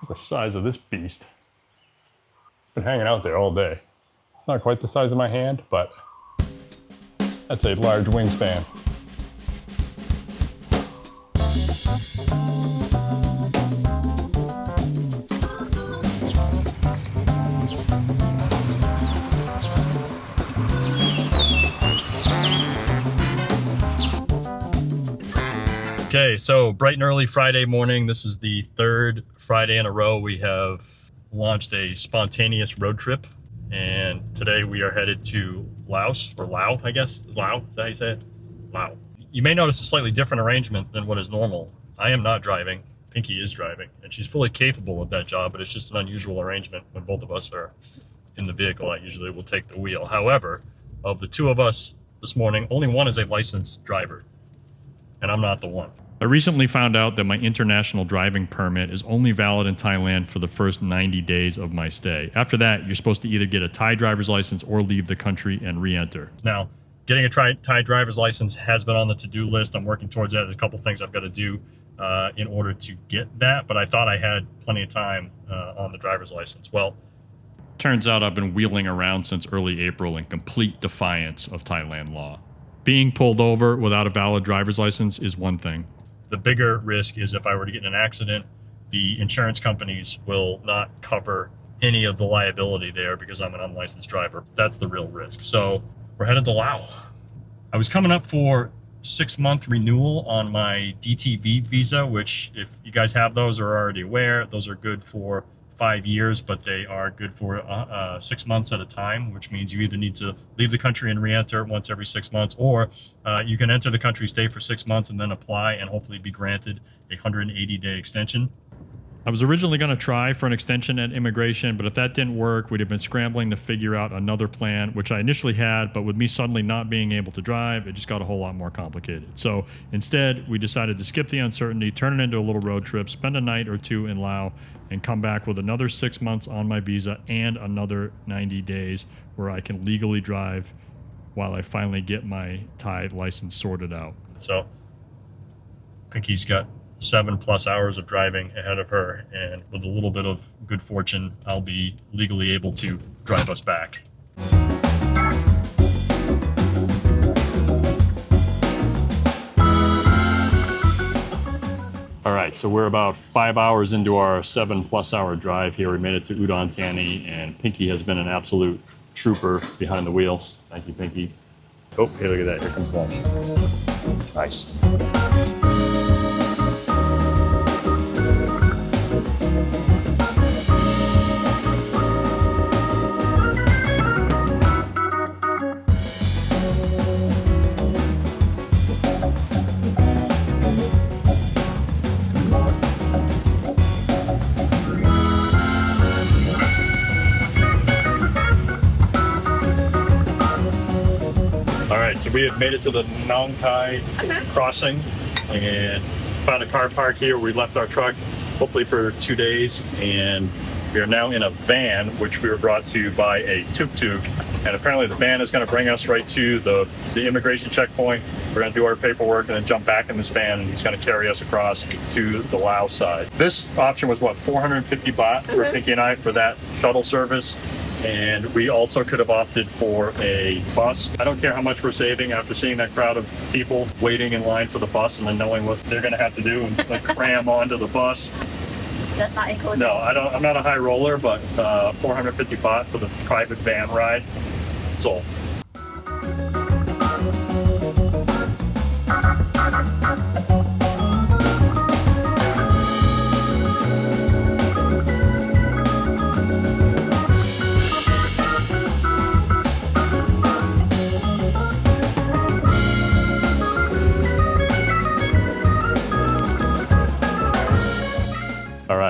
The size of this beast. Been hanging out there all day. It's not quite the size of my hand, but that's a large wingspan. Okay, so bright and early Friday morning. This is the third Friday in a row we have launched a spontaneous road trip. And today we are headed to Laos, or Lao, I guess. Is Lao? Is that how you say it? Lao. You may notice a slightly different arrangement than what is normal. I am not driving. Pinky is driving, and she's fully capable of that job, but it's just an unusual arrangement when both of us are in the vehicle. I usually will take the wheel. However, of the two of us this morning, only one is a licensed driver, and I'm not the one. I recently found out that my international driving permit is only valid in Thailand for the first 90 days of my stay. After that, you're supposed to either get a Thai driver's license or leave the country and re-enter. Now, getting a Thai driver's license has been on the to-do list. I'm working towards that. There's a couple things I've got to do in order to get that, but I thought I had plenty of time on the driver's license. Well, turns out I've been wheeling around since early April in complete defiance of Thailand law. Being pulled over without a valid driver's license is one thing. The bigger risk is if I were to get in an accident, the insurance companies will not cover any of the liability there because I'm an unlicensed driver. That's the real risk. So we're headed to Laos. I was coming up for 6-month renewal on my DTV visa, which if you guys have those or are already aware, those are good for 5 years, but they are good for 6 months at a time, which means you either need to leave the country and re-enter once every 6 months, or you can enter the country, stay for 6 months, and then apply and hopefully be granted a 180-day extension. I was originally going to try for an extension at immigration, but if that didn't work, we'd have been scrambling to figure out another plan, which I initially had, but with me suddenly not being able to drive, it just got a whole lot more complicated. So instead, we decided to skip the uncertainty, turn it into a little road trip, spend a night or two in Laos, and come back with another 6 months on my visa and another 90 days where I can legally drive while I finally get my Thai license sorted out. So Pinky's got 7+ hours of driving ahead of her, and with a little bit of good fortune, I'll be legally able to drive us back. All right, so we're about 5 hours into our 7+ hour drive here. We made it to Vientiane, and Pinky has been an absolute trooper behind the wheel. Thank you, Pinky. Oh, hey, look at that. Here comes lunch. Nice. So we have made it to the Nong Khai crossing and found a car park here. We left our truck hopefully for 2 days, and we are now in a van, which we were brought to by a tuk-tuk. And apparently the van is going to bring us right to the immigration checkpoint. We're going to do our paperwork and then jump back in this van, and he's going to carry us across to the Laos side. This option was what, 450 baht for Pinky and I for that shuttle service. And we also could have opted for a bus. I don't care how much we're saving after seeing that crowd of people waiting in line for the bus and then knowing what they're going to have to do and like cram onto the bus. That's not included. No, I'm not a high roller, but 450 baht for the private van ride. Sold.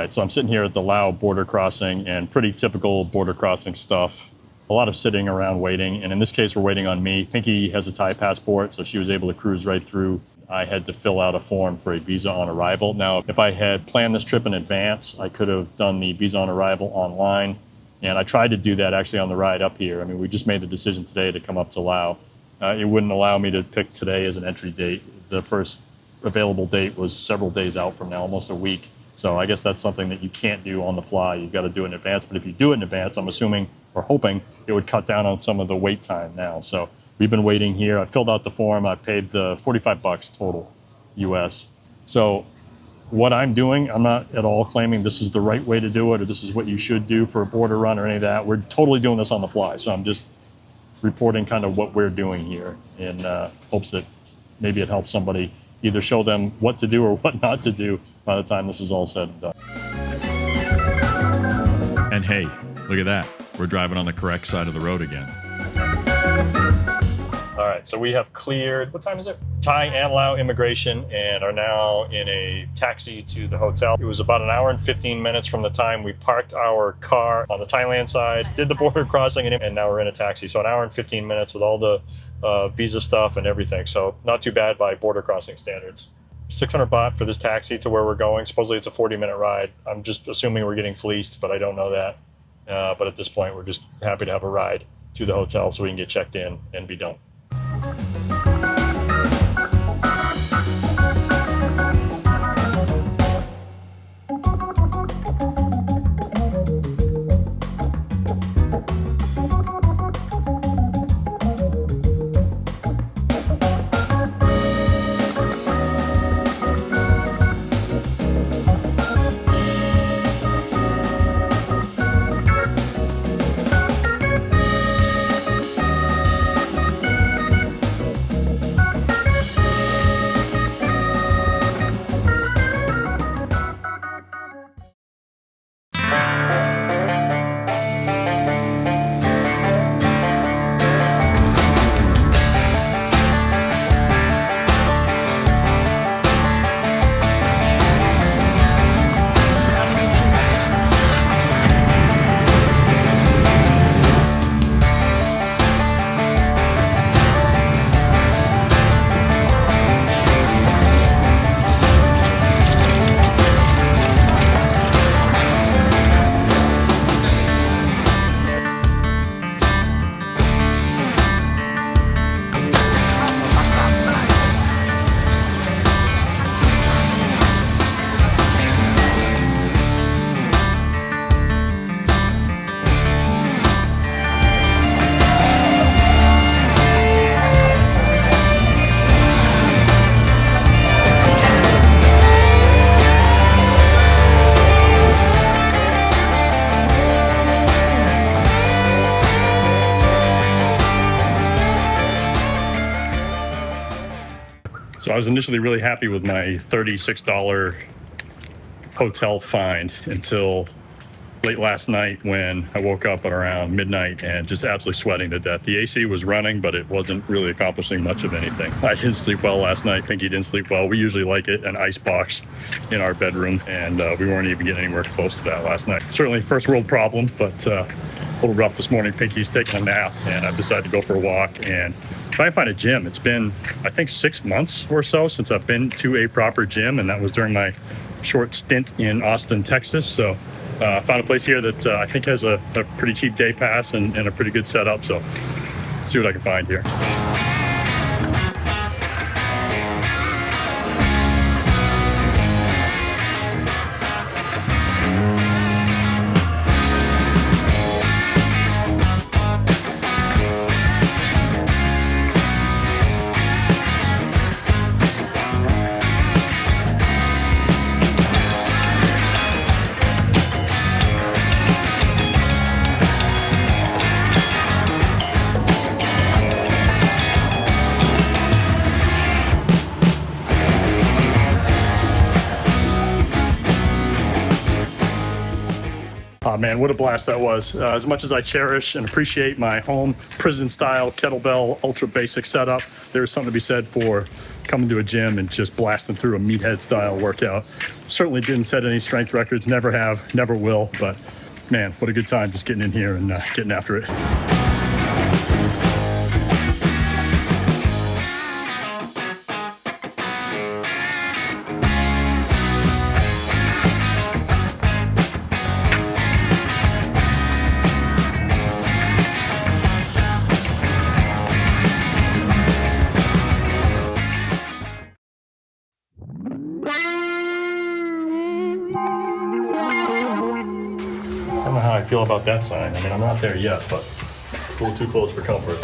So I'm sitting here at the Laos border crossing, and pretty typical border crossing stuff. A lot of sitting around waiting, and in this case, we're waiting on me. Pinky has a Thai passport, so she was able to cruise right through. I had to fill out a form for a visa on arrival. Now, if I had planned this trip in advance, I could have done the visa on arrival online, and I tried to do that actually on the ride up here. I mean, we just made the decision today to come up to Laos. It wouldn't allow me to pick today as an entry date. The first available date was several days out from now, almost a week. So I guess that's something that you can't do on the fly. You've got to do it in advance. But if you do it in advance, I'm assuming or hoping it would cut down on some of the wait time now. So we've been waiting here. I filled out the form. I paid the $45 total US. So what I'm doing, I'm not at all claiming this is the right way to do it or this is what you should do for a border run or any of that. We're totally doing this on the fly. So I'm just reporting kind of what we're doing here in hopes that maybe it helps somebody either show them what to do or what not to do by the time this is all said and done. And hey, look at that. We're driving on the correct side of the road again. All right, so we have cleared, what time is it? Thai and Lao immigration and are now in a taxi to the hotel. It was about an hour and 15 minutes from the time we parked our car on the Thailand side, did the border crossing, and now we're in a taxi. So an hour and 15 minutes with all the visa stuff and everything. So not too bad by border crossing standards. 600 baht for this taxi to where we're going. Supposedly it's a 40-minute ride. I'm just assuming we're getting fleeced, but I don't know that. But at this point, we're just happy to have a ride to the hotel so we can get checked in and be done. So I was initially really happy with my $36 hotel find until late last night when I woke up at around midnight and just absolutely sweating to death. The AC was running, but it wasn't really accomplishing much of anything. I didn't sleep well last night. Pinky didn't sleep well. We usually like it an ice box in our bedroom, and we weren't even getting anywhere close to that last night. Certainly first world problem, but a little rough this morning. Pinky's taking a nap, and I've decided to go for a walk and try and find a gym. It's been, I think, 6 months or so since I've been to a proper gym, and that was during my short stint in Austin, Texas. So I found a place here that I think has a pretty cheap day pass and a pretty good setup. So let's see what I can find here. Oh man, what a blast that was. As much as I cherish and appreciate my home prison-style kettlebell ultra basic setup, there's something to be said for coming to a gym and just blasting through a meathead-style workout. Certainly didn't set any strength records, never have, never will, but man, what a good time just getting in here and getting after it. don't know how I feel about that sign. I mean, I'm not there yet, but it's a little too close for comfort.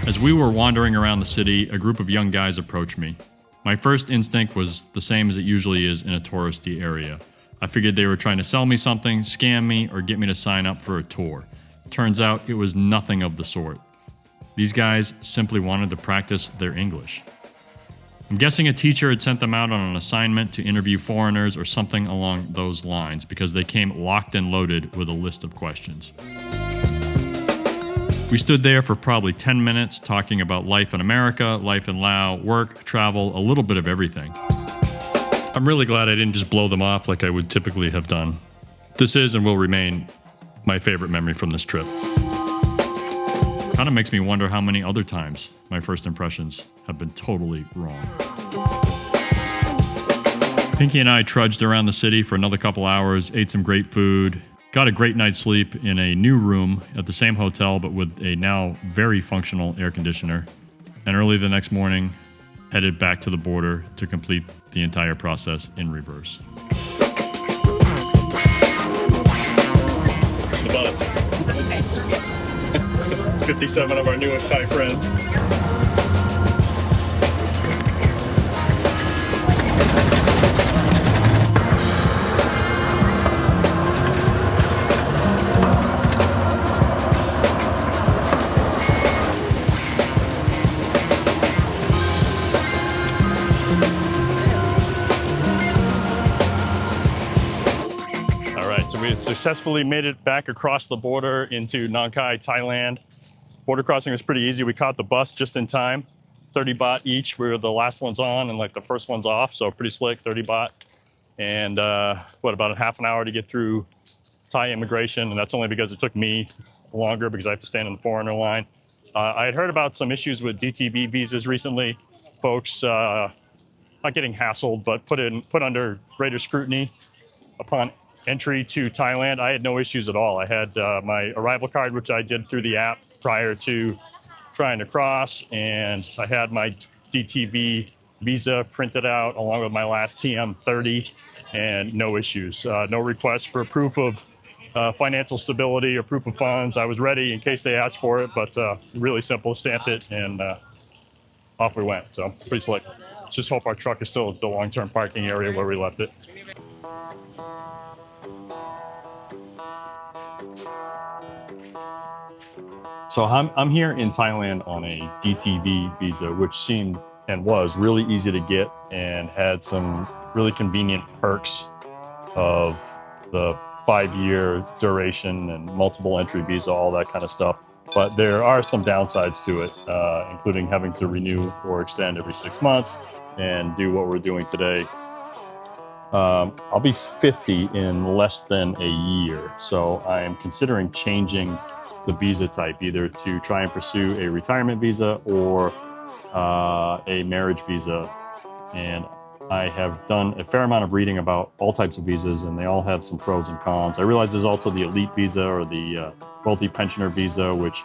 As we were wandering around the city, a group of young guys approached me. My first instinct was the same as it usually is in a touristy area. I figured they were trying to sell me something, scam me, or get me to sign up for a tour. Turns out it was nothing of the sort. These guys simply wanted to practice their English. I'm guessing a teacher had sent them out on an assignment to interview foreigners or something along those lines, because they came locked and loaded with a list of questions. We stood there for probably 10 minutes talking about life in America, life in Laos, work, travel, a little bit of everything. I'm really glad I didn't just blow them off like I would typically have done. This is and will remain my favorite memory from this trip. Kind of makes me wonder how many other times my first impressions have been totally wrong. Pinky and I trudged around the city for another couple hours, ate some great food, got a great night's sleep in a new room at the same hotel, but with a now very functional air conditioner. And early the next morning, headed back to the border to complete the entire process in reverse. The bus. 57 of our newest Thai friends. So we had successfully made it back across the border into Nong Khai, Thailand. Border crossing was pretty easy. We caught the bus just in time, 30 baht each. We were the last ones on and like the first ones off, so pretty slick, 30 baht. And about a half an hour to get through Thai immigration, and that's only because it took me longer because I have to stand in the foreigner line. I had heard about some issues with DTV visas recently. Folks not getting hassled, but put under greater scrutiny upon entry to Thailand. I had no issues at all. I had my arrival card, which I did through the app prior to trying to cross, and I had my DTV visa printed out along with my last TM30, and no issues. No request for proof of financial stability or proof of funds. I was ready in case they asked for it, but really simple, stamped it, and off we went. So it's pretty slick. Just hope our truck is still at the long-term parking area where we left it. So I'm here in Thailand on a DTV visa, which seemed and was really easy to get and had some really convenient perks of the 5-year duration and multiple entry visa, all that kind of stuff. But there are some downsides to it, including having to renew or extend every 6 months and do what we're doing today. I'll be 50 in less than a year, so I am considering changing the visa type, either to try and pursue a retirement visa or a marriage visa. And I have done a fair amount of reading about all types of visas, and they all have some pros and cons. I realize there's also the elite visa or the wealthy pensioner visa, which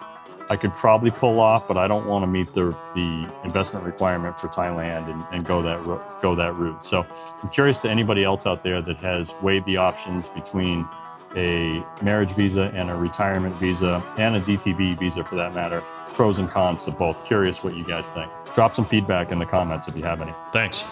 I could probably pull off, but I don't want to meet the investment requirement for Thailand and go that route. So I'm curious to anybody else out there that has weighed the options between a marriage visa and a retirement visa and a DTV visa for that matter. Pros and cons to both. Curious what you guys think. Drop some feedback in the comments if you have any. Thanks.